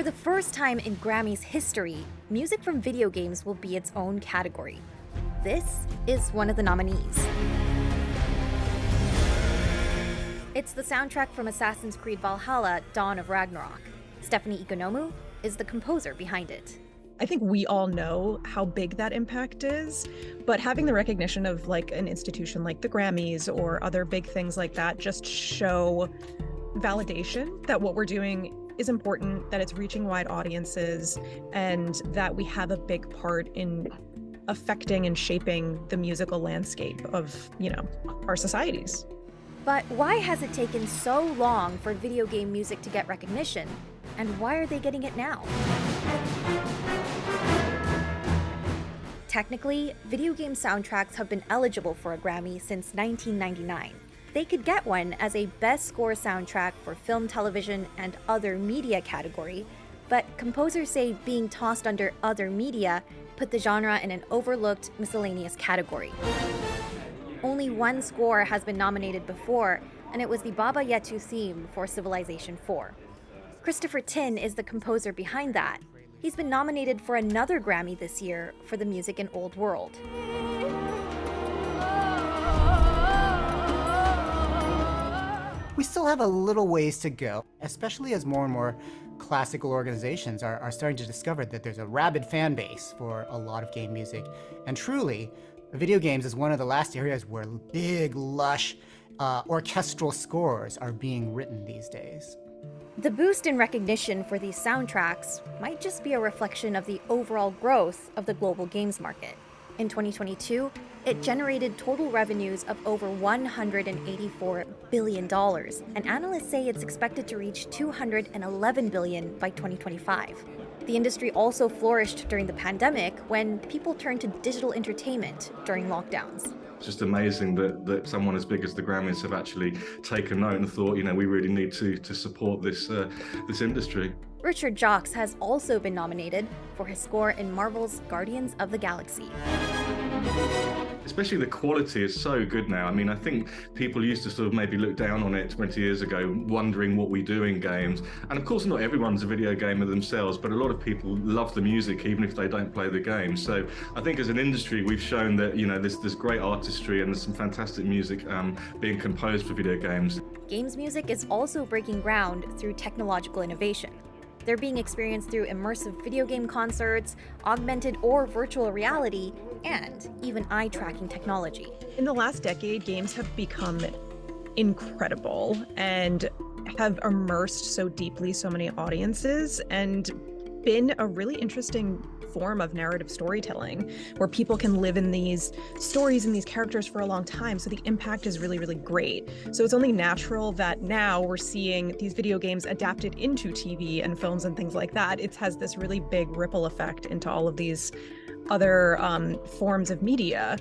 For the first time in Grammys history, music from video games will be its own category. This is one of the nominees. It's the soundtrack from Assassin's Creed Valhalla, Dawn of Ragnarok. Stephanie Ikonomou is the composer behind it. I think we all know how big that impact is, but having the recognition of like an institution like the Grammys or other big things like that just show validation that what we're doing is important, that it's reaching wide audiences, and that we have a big part in affecting and shaping the musical landscape of, our societies. But why has it taken so long for video game music to get recognition? And why are they getting it now? Technically, video game soundtracks have been eligible for a Grammy since 1999. They could get one as a Best Score soundtrack for film, television, and other media category, but composers say being tossed under other media put the genre in an overlooked miscellaneous category. Only one score has been nominated before, and it was the Baba Yetu theme for Civilization IV. Christopher Tin is the composer behind that. He's been nominated for another Grammy this year for the music in Old World. We still have a little ways to go, especially as more and more classical organizations are starting to discover that there's a rabid fan base for a lot of game music. And truly, video games is one of the last areas where big, lush, orchestral scores are being written these days. The boost in recognition for these soundtracks might just be a reflection of the overall growth of the global games market. In 2022, it generated total revenues of over $184 billion, and analysts say it's expected to reach $211 billion by 2025. The industry also flourished during the pandemic when people turned to digital entertainment during lockdowns. It's just amazing that someone as big as the Grammys have actually taken note and thought, we really need to support this industry. Richard Jacques has also been nominated for his score in Marvel's Guardians of the Galaxy. Especially the quality is so good now. I think people used to sort of maybe look down on it 20 years ago, wondering what we do in games. And of course, not everyone's a video gamer themselves, but a lot of people love the music, even if they don't play the game. So I think as an industry, we've shown that, there's great artistry and there's some fantastic music being composed for video games. Games music is also breaking ground through technological innovation. They're being experienced through immersive video game concerts, augmented or virtual reality, and even eye-tracking technology. In the last decade, games have become incredible and have immersed so deeply so many audiences and been a really interesting form of narrative storytelling where people can live in these stories and these characters for a long time. So the impact is really, really great. So it's only natural that now we're seeing these video games adapted into TV and films and things like that. It has this really big ripple effect into all of these other forms of media.